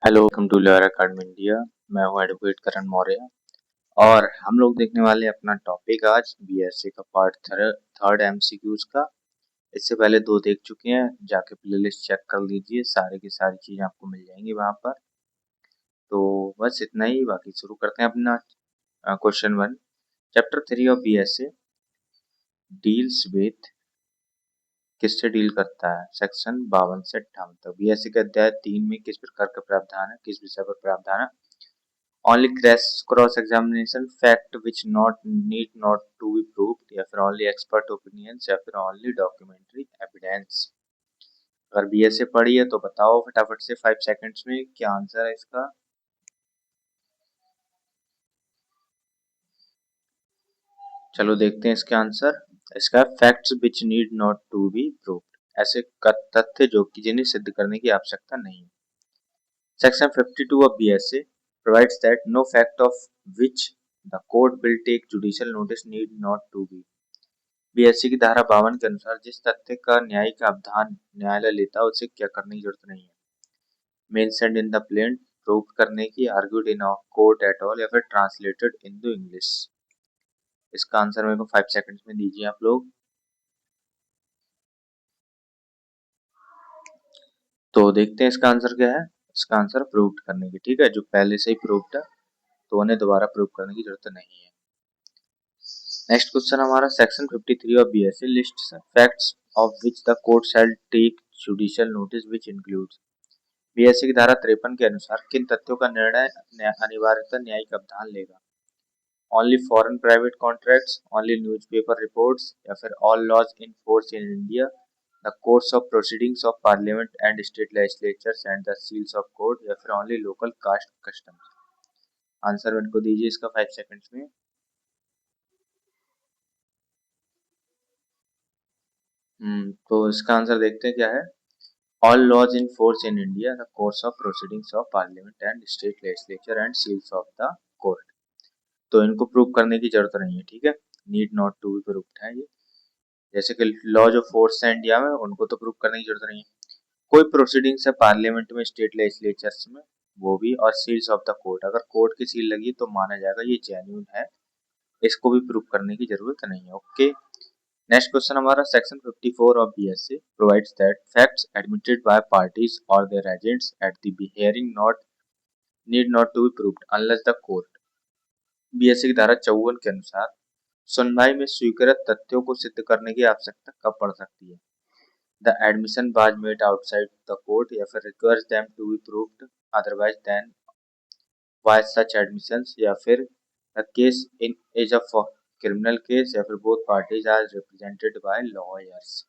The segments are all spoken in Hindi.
Hello, welcome to lawyer academy India. मैं हूं एडवोकेट करण मौर्य और हम लोग देखने वाले हैं अपना टॉपिक आज बीएससी का पार्ट थर्ड एमसीक्यूज का। इससे पहले दो देख चुके हैं, जाके प्लेलिस्ट चेक कर लीजिए, सारी की सारी चीजें आपको मिल जाएंगी वहां पर। तो बस इतना ही, बाकी शुरू करते हैं अपना question one. Chapter 3 of BSc deals with, किससे डील करता है? सेक्शन 52 से 58 तक। बीएससी के अध्याय 3 में किस प्रकार का प्रावधान है, किस विषय पर प्रावधान है? only cross examination fact which not to be proved, या फिर only expert opinions, या फिर only documentary evidence। अगर बीएसए पढ़ी है तो बताओ फटाफट से 5 सेकंड्स में क्या आंसर है इसका। चलो देखते हैं इसका आंसर। इसका facts which need not to be proved, ऐसे तथ्य जो कि जिन्हें सिद्ध करने की आवश्यकता नहीं है। Section 52 of BSA provides that no fact of which the court will take judicial notice need not to be। BSc की धारा 52 के अनुसार जिस तथ्य का न्यायिक अवधान न्यायालय लेता है उसे क्या करने की जरूरत नहीं है। Mentioned in the plain, prove करने की, argued in court at all, या फिर ट्रांसलेटेड इनटू इंग्लिश। इसका आंसर मेरे को 5 सेकंड्स में दीजिए आप लोग। तो देखते हैं इसका आंसर क्या है। इसका आंसर प्रूव करने की, ठीक है, जो पहले से ही प्रूव्ड है तो उन्हें दोबारा प्रूव करने की जरूरत नहीं है। नेक्स्ट क्वेश्चन हमारा section 53 of BSC list facts of which the court shall take judicial notice which includes. BSC की धारा 53 के अनुसार किन तथ्यों का निर्णय अनिवार्यता न्यायिक अवधान लेगा? Only foreign private contracts, only newspaper reports, या फिर all laws in force in India, the course of proceedings of parliament and state legislatures and the seals of court, या फिर only local caste customs. Answer इनको दीजिए इसका 5 सेकंड्स में। तो इसका आंसर देखते हैं क्या है। All laws in force in India, the course of proceedings of Parliament and State Legislature and seals of the court। तो इनको प्रूव करने की जरूरत नहीं है, ठीक है, need not to be proved है ये। जैसे कि लॉ जो फोर्स है इंडिया में उनको तो प्रूव करने की जरूरत नहीं है। कोई प्रोसीडिंग्स है पार्लियामेंट में, स्टेट लेजिस्लेचर्स में, वो भी, और सील्स ऑफ द कोर्ट, अगर कोर्ट की सील लगी तो माना जाएगा ये जेन्युइन है, इसको भी प्रूव करने की जरूरत नहीं है। ओके, नेक्स्ट क्वेश्चन हमारा section 54 of BSC provides that facts admitted by parties और their agents at the hearing not need not to be proved unless the court. BSC की धारा 54 के अनुसार सुनवाई में स्वीकृत तथ्यों को सिद्ध करने की आवश्यकता कब पड़ सकती है? The admission was made outside the court, या फिर requires them to be proved otherwise then why such admissions, या फिर the case in as of criminal case, या फिर both parties are represented by lawyers.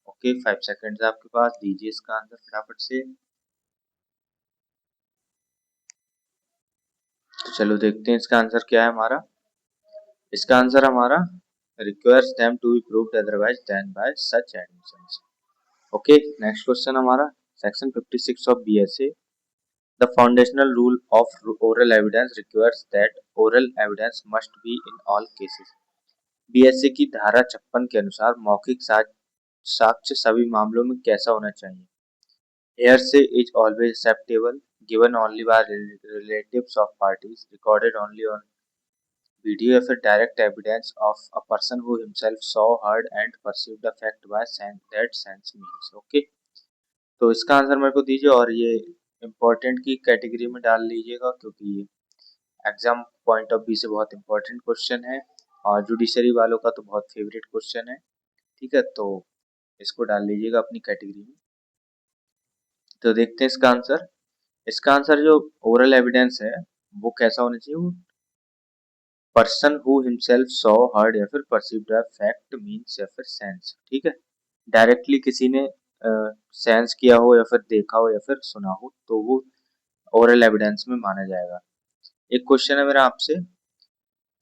Okay, 5 seconds आपके पास, दीजिए इसका आंसर फटाफट से। तो चलो देखते हैं इसका आंसर क्या है हमारा। इसका आंसर हमारा requires them to be proved otherwise than by such admissions. Okay, next question हमारा section 56 of BSA the foundational rule of oral evidence requires that oral evidence must be in all cases. BSA की धारा 56 के अनुसार मौखिक साक्ष्य सभी मामलों में कैसा होना चाहिए? Hearsay is always acceptable, given only by relatives of parties, recorded only on video, या फिर direct evidence of a person who himself saw, heard and perceived the fact by sense that sense means। Okay, तो इसका आंसर मेरे को दीजिए और ये इम्पोर्टेंट की कैटेगरी में डाल लीजिएगा क्योंकि ये एग्जाम पॉइंट ऑफ व्यू से बहुत इंपॉर्टेंट क्वेश्चन है और जुडिशरी वालों का तो बहुत फेवरेट क्वेश्चन है, ठीक है, तो इसको डाल लीजिएगा अपनी कैटेगरी में। तो देखते हैं इसका आंसर। इसका आंसर जो ओरल एविडेंस है वो कैसा होना चाहिए? वो person who himself saw, heard, या फिर परसीव्ड अ फैक्ट मींस, या फिर सेंस, ठीक है, डायरेक्टली किसी ने सेंस किया हो या फिर देखा हो या फिर सुना हो तो वो ओरल एविडेंस में माना जाएगा। एक क्वेश्चन है मेरा आपसे,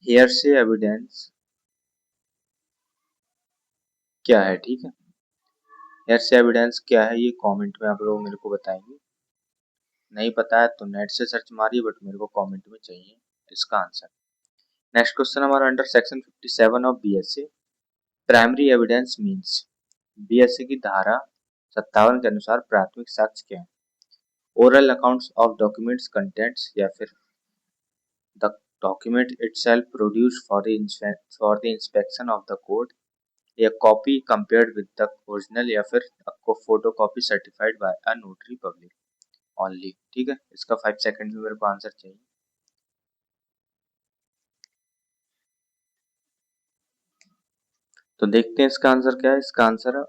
हियरसे एविडेंस क्या है, ठीक है, हियरसे एविडेंस क्या है ये कमेंट में आप लोग मेरे को बताएंगे। नहीं पता है तो नेट से सर्च मारिए, बट मेरे को कमेंट में चाहिए इसका आंसर। नेक्स्ट क्वेश्चन हमारा under section 57 of BSC primary evidence means. BSC की धारा 57 के अनुसार प्राथमिक साक्ष्य क्या है? Oral accounts of documents contents या फिर the document itself produced for the inspection of the court, या copy compared with the original, या फिर आपको photo copy certified by a notary public only. ठीक है, इसका 5 सेकंड में मेरे को आंसर चाहिए। तो देखते हैं इसका आंसर क्या है। इसका आंसर है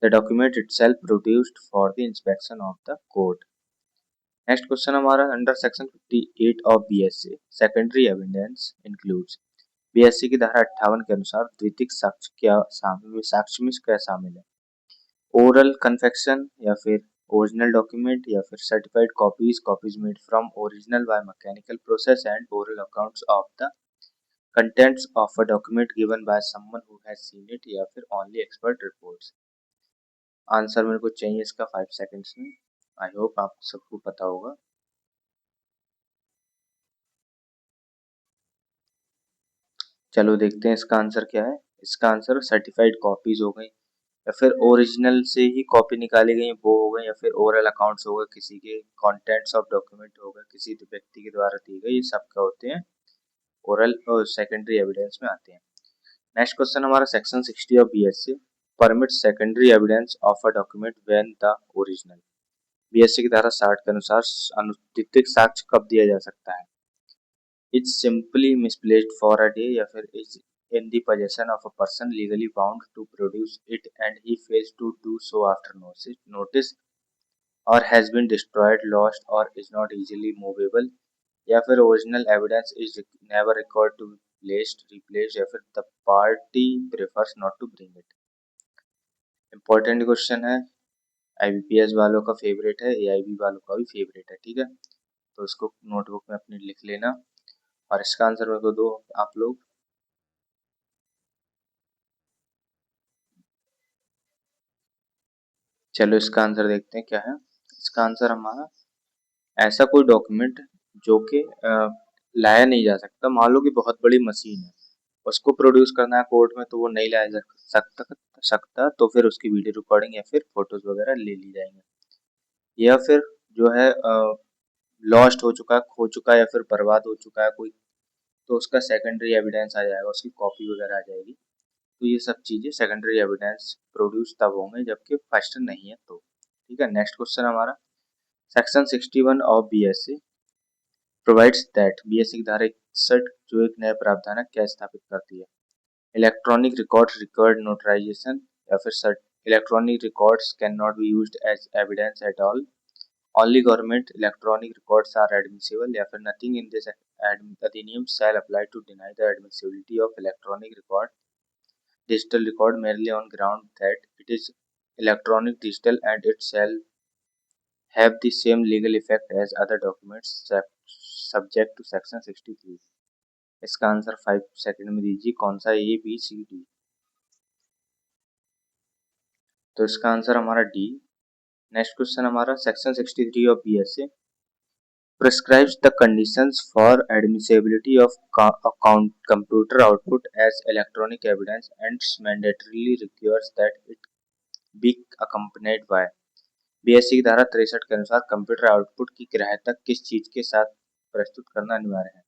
the document itself produced for the inspection of the court. Next question हमारा under section 58 of BSC secondary evidence includes. BSC की धारा 58 के अनुसार द्वितीयक साक्ष्य साक्ष्य में क्या शामिल है? ओरल कन्फेक्शन, या फिर ओरिजिनल डॉक्यूमेंट, या फिर certified copies made from original by mechanical process and oral accounts of the contents of a document given by someone who has seen it, या फिर ओनली एक्सपर्ट रिपोर्ट्स। आंसर मेरे को चाहिए इसका 5 सेकंड्स में। आई होप आप सबको पता होगा। चलो देखते हैं इसका आंसर क्या है। इसका आंसर सर्टिफाइड कॉपीज हो गई, या फिर ओरिजिनल से ही कॉपी निकाली गई वो हो गई, या फिर ओरल अकाउंट्स हो गए, किसी के कंटेंट्स ऑफ डॉक्यूमेंट हो गए, किसी व्यक्ति के द्वारा दी गई, ये सब क्या होते हैं? ओरल और सेकेंडरी एविडेंस में आते हैं। नेक्स्ट क्वेश्चन हमारा section 60 of BSc permit secondary evidence of a document when the original. BSc की धारा 60 के अनुसार द्वितीयक साक्ष्य कब दिया जा सकता है? It's simply misplaced for a day, या फिर is in the possession of a person legally bound to produce it and he fails to do so after notice, or has been destroyed, lost, or is not easily movable, या फिर original evidence is never required to be replaced, या फिर the party prefers not to bring it। Important question है, आईबीपीएस वालों का फेवरेट है, एआईबी वालों का भी फेवरेट है। ठीक है, तो इसको नोटबुक में अपनी लिख लेना और इसका आंसर मेरे को दो आप लोग। चलो इसका आंसर देखते हैं क्या है। इसका आंसर हमारा ऐसा कोई डॉक्यूमेंट जो कि लाया नहीं जा सकता। मान लो कि बहुत बड़ी मशीन है, उसको प्रोड्यूस करना है कोर्ट में, तो वो नहीं लाया जा सकता तो फिर उसकी वीडियो रिकॉर्डिंग या फिर फोटोज वगैरह ले ली जाएंगे। या फिर जो है लॉस्ट हो चुका है, खो चुका है, या फिर बर्बाद हो चुका है कोई, तो उसका सेकेंडरी एविडेंस आ जाएगा, उसकी कॉपी वगैरह आ जाएगी। तो ये सब चीजें सेकेंडरी एविडेंस प्रोड्यूस तब होंगे जबकि फर्स्ट नहीं है तो। ठीक है, नेक्स्ट क्वेश्चन हमारा section 61 of BSC provides that. BSc की धारा 61 जो एक नया प्रावधान है क्या स्थापित करती है? इलेक्ट्रॉनिक रिकॉर्ड नोटराइजेशन, या फिर electronic records can not be used as evidence at all, only government electronic records are admissible, या फिर नथिंग इन दिस अधिनियम shall apply to deny the admissibility of electronic record digital record merely on ground that it is electronic digital and it shall have the same legal effect as other documents subject to section 63। इसका आंसर 5 सेकंड में दीजिए, कौन सा ए बी सी डी? तो इसका आंसर हमारा डी। नेक्स्ट क्वेश्चन हमारा section 63 of BSc prescribes the conditions for admissibility of computer output as electronic evidence and mandatorily requires that it be accompanied by। BSc की धारा 63 के अनुसार कंप्यूटर आउटपुट की ग्राह्यता किस चीज के साथ प्रस्तुत करना अनिवार्य है?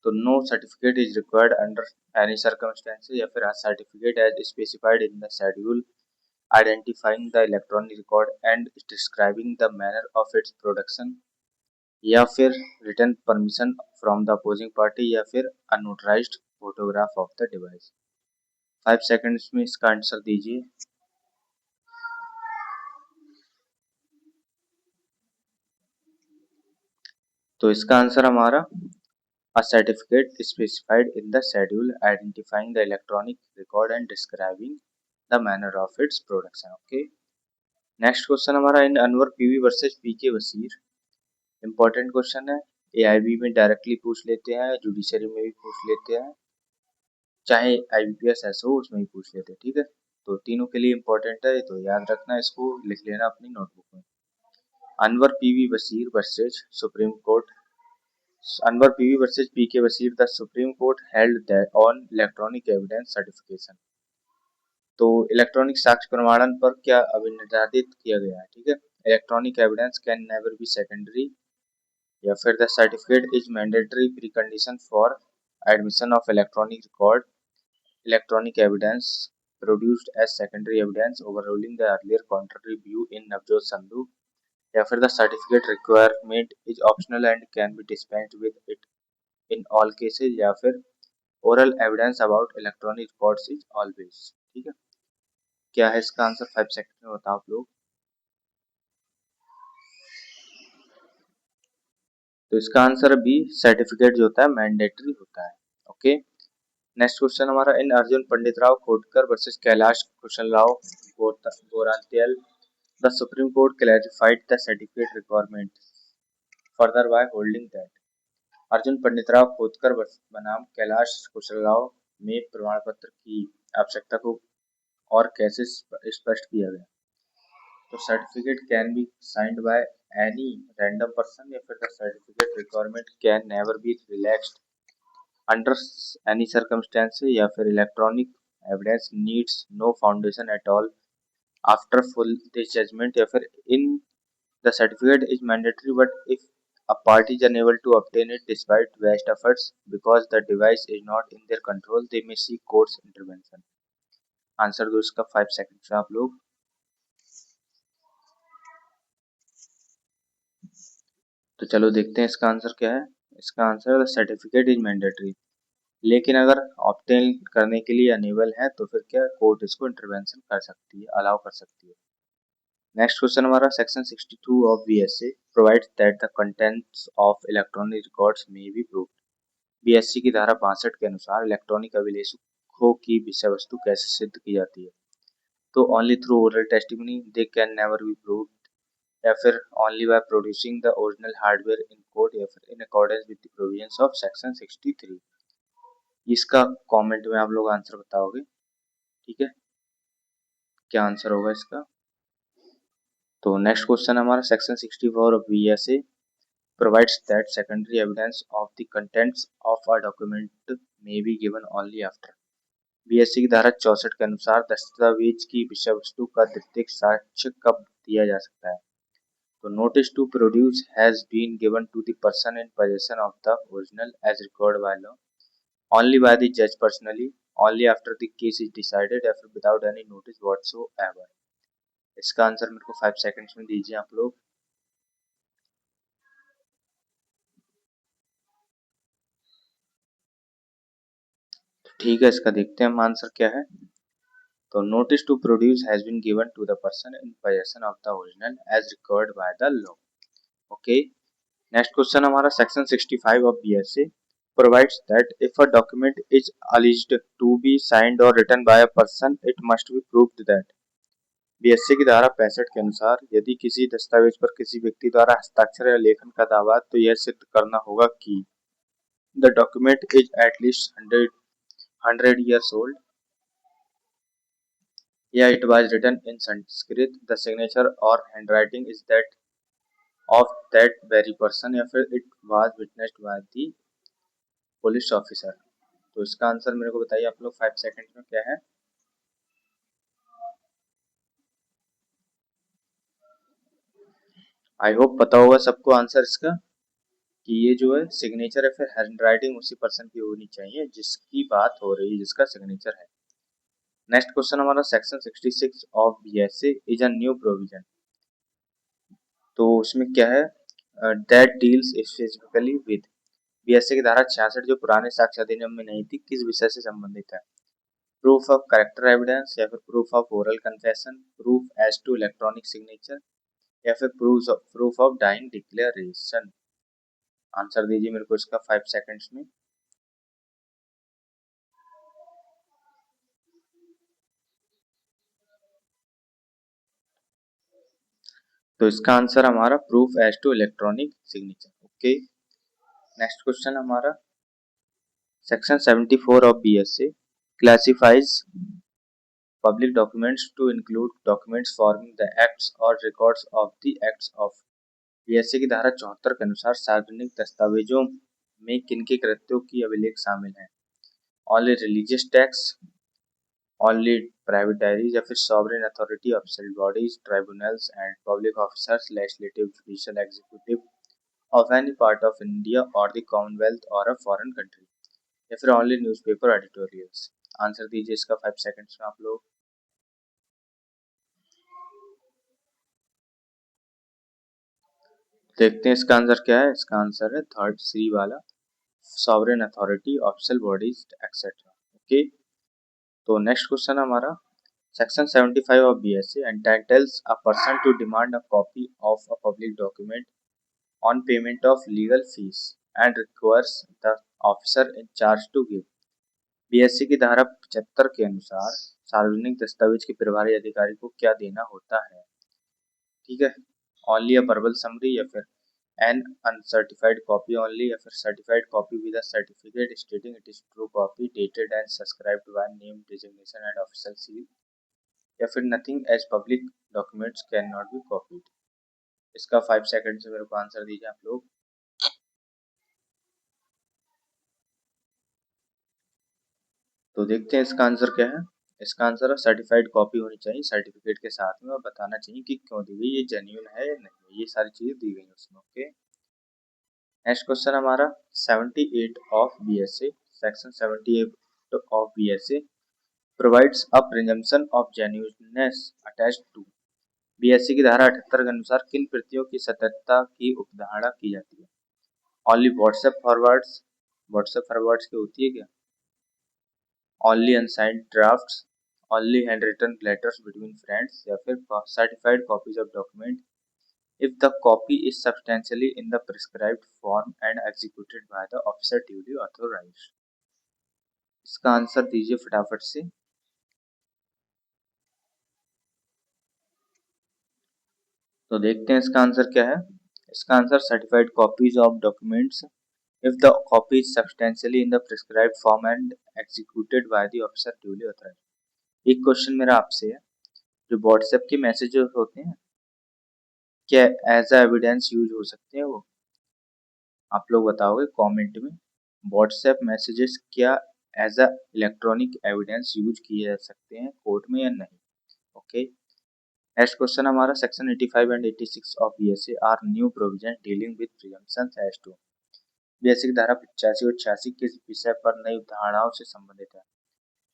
तो no certificate is required under any circumstances, या फिर certificate as specified in the schedule identifying the electronic record and describing the manner of its production, या फिर return permission from the opposing party, या फिर unauthorised photograph of the device. 5 seconds में इसका आंसर दीजिए। तो इसका आंसर हमारा a certificate specified in the schedule identifying the electronic record and describing the manner of its production। okay, next question हमारा इन अनवर पीवी वर्सेस पीके वसीर। इंपॉर्टेंट क्वेश्चन है, एआईबी में डायरेक्टली पूछ लेते हैं, जुडिशरी में भी पूछ लेते हैं, चाहे आईबीपीएस ऐसा हो उसमें भी पूछ लेते हैं। ठीक है, तो तीनों के लिए इंपॉर्टेंट है, तो याद रखना, इसको लिख लेना अपनी नोटबुक में। Anwar PV Basheer versus Supreme Court. Anwar PV versus PK Wasir, the Supreme Court held that on electronic evidence certification। तो इलेक्ट्रॉनिक साक्ष्य प्रमाणन पर क्या अभी निर्धारित किया गया है? ठीक है, electronic evidence can never B secondary, या फिर the certificate is mandatory precondition for admission of electronic record, electronic evidence produced as secondary evidence overruling the earlier contrary view in Navjot Sandhu, या फिर the certificate requirement is optional and can be dispensed with it in all cases, या फिर oral evidence about electronic records is always। ठीक है, क्या है इसका आंसर 5 सेकंड में बताओ आप लोग। तो इसका आंसर बी, सर्टिफिकेट जो होता है मैंडेटरी होता है। ओके, नेक्स्ट क्वेश्चन हमारा, इन Arjun Panditrao Khotkar versus Kailash Kushalrao Gorantyal the Supreme Court clarified the certificate requirement further by holding that, Arjun Panditrao Khotkar बनाम कैलाश कुशलराव में प्रमाण पत्र की आवश्यकता को और कैसे स्पष्ट किया गया। तो certificate can be signed by any random person, या फिर the certificate requirement can never be relaxed under any circumstances, या फिर electronic evidence needs no foundation at all after full this judgment, या फिर in the certificate is mandatory but if a party is unable to obtain it despite best efforts because the device is not in their control, they may seek court's intervention। Answer दो इसका 5 सेकंड में आप लोग। तो चलो देखते हैं इसका आंसर क्या है। इसका आंसर है सर्टिफिकेट इज मैंडेटरी, लेकिन अगर ऑब्टेन करने के लिए अनेबल है तो फिर क्या कोर्ट इसको इंटरवेंशन कर सकती है, अलाउ कर सकती है। नेक्स्ट क्वेश्चन हमारा, section 62 of BSA provides that the contents of electronic records में बी प्रूव्ड। बीएससी की धारा 62 के अनुसार इलेक्ट्रॉनिक अभिलेखों की विषय वस्तु कैसे सिद्ध की जाती है। तो only through oral testimony, they can never be proved, या फिर only by producing the original hardware in court, या फिर in accordance with the provisions of section 63। इसका कमेंट में आप लोग आंसर बताओगे। ठीक है, क्या आंसर होगा इसका। तो नेक्स्ट क्वेश्चन हमारा, section 64 of BSA provides that secondary evidence of the contents of a document may be given only after। BSc की धारा 64 के अनुसार दस्तावेज की विषय वस्तु का द्वितीयक साक्ष्य कब दिया जा सकता है। तो notice to produce has been given to the person in possession of the original as record by law, only by the जज personally, only after the case is decided, या फिर विदाउट एनी नोटिस व्हाटसोएवर। इसका आंसर मेरे को 5 सेकंड्स में दीजिए आप लोग। ठीक है, इसका देखते हैं हम आंसर क्या है। तो notice to produce has been given to the person in possession of the original as required by the law. Okay, next question हमारा, section 65 of BSA provides that if a document is alleged to be signed or written by a person, it must be proved that। BSc की धारा 65 के अनुसार यदि किसी दस्तावेज पर किसी व्यक्ति द्वारा हस्ताक्षर या लेखन का दावा, तो यह सिद्ध करना होगा कि the document is at least 100 years old, या it was written in Sanskrit, the signature or handwriting is that of that very person, या फिर it was witnessed by the police officer। तो इसका आंसर मेरे को बताइए आप लोग 5 सेकंड में क्या है। आई होप पता होगा सबको आंसर इसका, कि ये जो है सिग्नेचर है फिर हैंड राइटिंग उसी पर्सन की होनी चाहिए जिसकी बात हो रही है, जिसका सिग्नेचर है। नेक्स्ट क्वेश्चन हमारा, section 66 of BSA is a new provision. तो उसमें क्या है, that deals specifically with. BSA की धारा 66 जो पुराने साक्ष्य अधिनियम में नहीं थी, किस विषय से संबंधित है। प्रूफ ऑफ कैरेक्टर एविडेंस, या फिर proof of oral confession, proof as to electronic signature, या फिर proof of dying declaration. Answer दीजिए मेरे को इसका 5 सेकंड्स में। तो इसका आंसर हमारा proof as to electronic signature. Okay, next question हमारा, section 74 of BSA classifies public documents to include documents forming the acts और records of the acts of. BSA की धारा 74 के अनुसार सार्वजनिक दस्तावेजों में किनके कृत्यों की अभिलेख शामिल है। Only religious text, only private diaries या फिर sovereign authority, official bodies, tribunals and public officers, legislative, judicial, executive of any part of India or the Commonwealth or a foreign country, या फिर only newspaper editorials। आंसर दीजिए इसका 5 सेकंड्स में आप लोग। देखते हैं इसका आंसर क्या है। इसका आंसर है थर्ड सी वाला, sovereign authority, official bodies etcetera. Okay, तो नेक्स्ट क्वेश्चन हमारा section 75 of BSA entitles a person to demand a copy of a public document on payment of legal fees and requires the officer in charge to give। BSA की धारा 75 के अनुसार सार्वजनिक दस्तावेज के प्रभारी अधिकारी को क्या देना होता है? ठीक है, ओनली अ वर्बल समरी या फिर an uncertified copy only या फिर certified copy with a certificate stating it is true copy dated and subscribed by name, designation and official seal, या फिर nothing as public documents cannot be copied। इसका 5 सेकंड से मेरे को आंसर दीजिए आप लोग। तो देखते हैं इसका आंसर क्या है। इसका आंसर है सर्टिफाइड कॉपी होनी चाहिए सर्टिफिकेट के साथ में, और बताना चाहिए कि क्यों दी गई, ये जेन्युइन है या नहीं, ये सारी चीजें दी गई उसमें। ओके, नेक्स्ट क्वेश्चन हमारा 78 of BSA, section 78 of BSA provides a presumption of genuineness attached to। BSA की धारा 78 के अनुसार किन प्रतियों की सत्यता की उपधारणा की जाती है? ओनली व्हाट्सएप फॉरवर्ड्स की होती है क्या? Only unsigned drafts, only hand written letters between friends, या फिर certified copies of document if the copy is substantially in the prescribed form and executed by the officer duly authorized। इसका आंसर दीजिए फटाफट से। तो देखते हैं इसका आंसर क्या है। इसका answer certified copies of documents if the copy is substantially in the prescribed form and executed by the officer duly authorized। एक क्वेश्चन मेरा आपसे है, जो व्हाट्सएप के मैसेजेस होते हैं क्या एज अ एविडेंस यूज हो सकते हैं वो? आप लोग बताओगे कमेंट में, व्हाट्सएप मैसेजेस क्या as a electronic evidence use किए जा सकते हैं कोर्ट में या नहीं? ओके, नेक्स्ट क्वेश्चन हमारा section 85 and 86 of BSA are new provision dealing with presumptions as to. BSA की धारा 85 और 86 किस विषय पर नई धारणाओं से संबंधित है?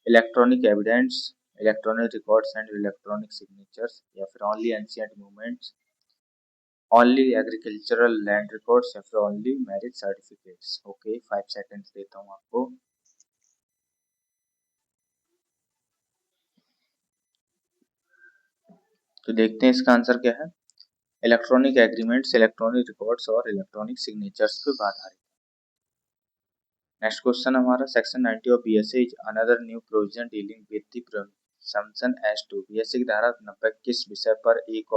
Electronic evidence, electronic records and electronic signatures, या फिर only ancient movements, only agricultural land records, या फिर only marriage certificates. Okay, 5 seconds देता हूँ आपको। तो देखते हैं इसका आंसर क्या है। इलेक्ट्रॉनिक एग्रीमेंट्स, इलेक्ट्रॉनिक रिकॉर्ड्स और इलेक्ट्रॉनिक सिग्नेचर्स पे आधारित। नेक्स्ट क्वेश्चन हमारा section 90 of BSA is another new provision dealing with the presumption as to. BSA की धारा 90 किस विषय पर एक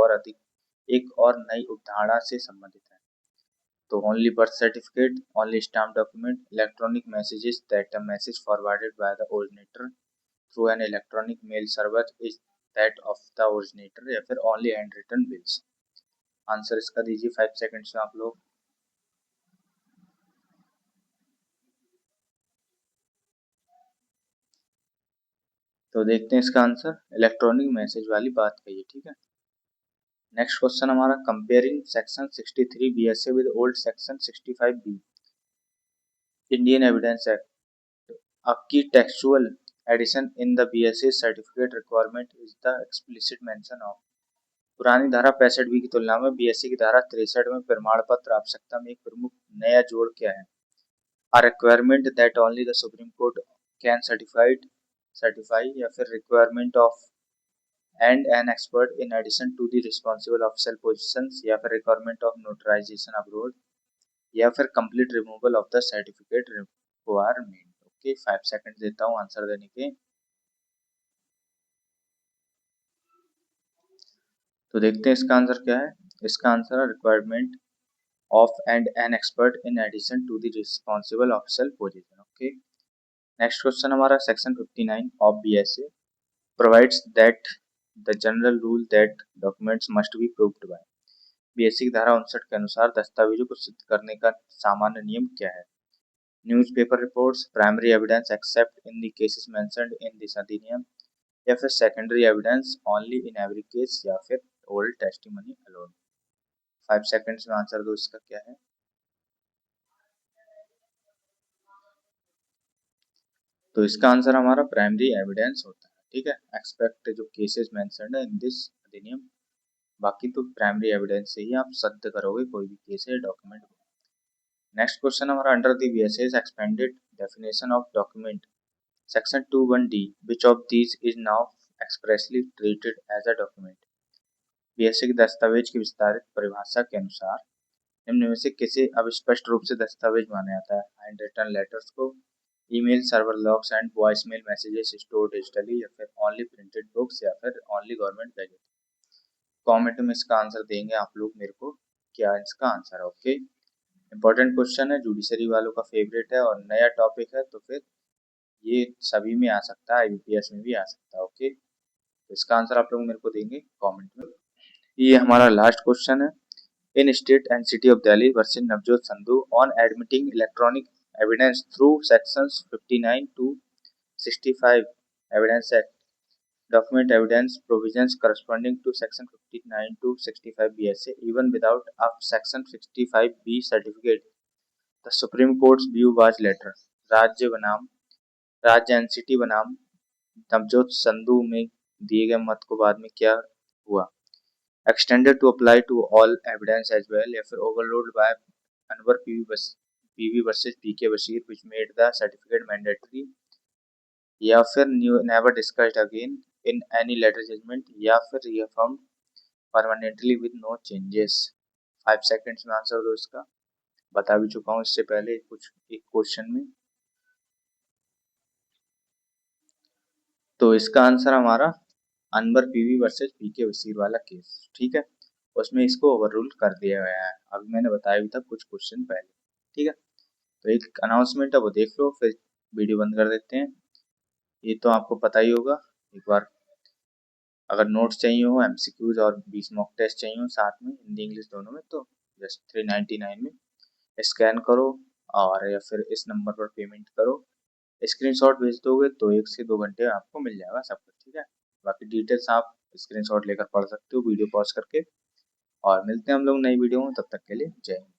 और नई उपधारणा से संबंधित है? तो only birth certificate, only stamp document, electronic messages that a message forwarded by the originator through an electronic mail server is that of the originator, या फिर only hand written bills. Answer इसका दीजिए 5 सेकंड्स में आप लोग। तो देखते हैं इसका आंसर, इलेक्ट्रॉनिक मैसेज वाली बात कही है। ठीक है, नेक्स्ट क्वेश्चन हमारा comparing section 63 BSA with old section 65 B Indian Evidence Act. आपकी textual addition in the BSA certificate requirement is the explicit mention of. पुरानी धारा 65 B की तुलना में BSA की धारा 63 में प्रमाण पत्र आवश्यकता में एक प्रमुख नया जोड़ क्या है? A requirement that only the Supreme Court can certify, या फिर requirement of and an expert in addition to the responsible official positions, या फिर requirement of notarization abroad, या फिर complete removal of the certificate requirement। Okay, 5 second देता हूँ आंसर देने के। तो देखते हैं इसका आंसर क्या है। इसका आंसर है requirement of and an expert in addition to the responsible official position. Okay, next question हमारा section 59 of BSA provides that the general rule that documents must be proved by। BSA की धारा 59 के अनुसार दस्तावेजों को सिद्ध करने का सामान्य नियम क्या है? Newspaper reports, primary evidence accept in the cases mentioned in this अधिनियम, या फिर secondary evidence only in every case, या फिर ओल्ड टेस्टिमनी अलोन। 5 सेकंड्स में आंसर दो इसका क्या है। तो इसका आंसर हमारा प्राइमरी एविडेंस होता है। ठीक है, एक्सपेक्ट जो केसेस मेंशन्ड है इन दिस अधिनियम, बाकी तो प्राइमरी एविडेंस से ही आप सिद्ध करोगे कोई भी केस है डॉक्यूमेंट। नेक्स्ट क्वेश्चन हमारा under the BSS expanded definition of document section 21D which of these is now expressly treated as a document. BSA के दस्तावेज की विस्तारित परिभाषा के अनुसार निम्न में से किसे अब स्पष्ट रूप से दस्तावेज माना जाता है। हैंड रिटन लेटर्स को, email, server logs and voicemail messages store digitally, या फिर ओनली प्रिंटेड बुक्स, या फिर ओनली गवर्नमेंट गैजेट। कमेंट में इसका आंसर देंगे आप लोग मेरे को क्या इसका आंसर है। ओके, इंपॉर्टेंट क्वेश्चन है, जुडिशरी वालों का फेवरेट है और नया टॉपिक है, तो फिर ये सभी में आ सकता है, यूपीएस में भी आ सकता है। ओके, तो इसका आंसर आप लोग मेरे को देंगे कमेंट में। ये हमारा लास्ट क्वेश्चन है। इन state and city of Delhi versus Navjot Sandhu on admitting electronic evidence through sections 59 to 65 evidence act, document evidence provisions corresponding to section 59 to 65 BSA even without a section 65B certificate. The Supreme Court's view was later. राज्य बनाम राज्य एंड सिटी बनाम नवजोत संधू में दिए गए मत को बाद में क्या हुआ, extended to apply to all evidence as well, या फिर overruled by Anwar PV versus PK Bashir which made the certificate mandatory, या फिर never discussed again in any later judgment, या फिर reaffirmed permanently with no changes। 5 seconds में आंसर दो इसका। बता भी चुका हूँ इससे पहले कुछ एक क्वेश्चन में। तो इसका आंसर हमारा अनवर पीवी वर्सेस पीके वसीर वाला केस, ठीक है, उसमें इसको ओवररूल कर दिया गया है। अभी मैंने बताया भी था कुछ क्वेश्चन पहले। ठीक है, तो एक अनाउंसमेंट है वो देख लो, फिर वीडियो बंद कर देते हैं। ये तो आपको पता ही होगा, एक बार अगर नोट्स चाहिए हो, एमसीक्यूज और 20 मॉक टेस्ट चाहिए हो साथ में, हिंदी इंग्लिश दोनों में, तो जस्ट 399 में स्कैन करो और या फिर इस नंबर पर पेमेंट करो, स्क्रीनशॉट भेज दोगे तो 1 से 2 घंटे आपको मिल जाएगा सब कुछ। ठीक है, बाकी डिटेल्स आप स्क्रीनशॉट लेकर पढ़ सकते हो वीडियो पॉज करके। और मिलते हैं हम लोग नई वीडियो में, तब तक के लिए जय हिंद।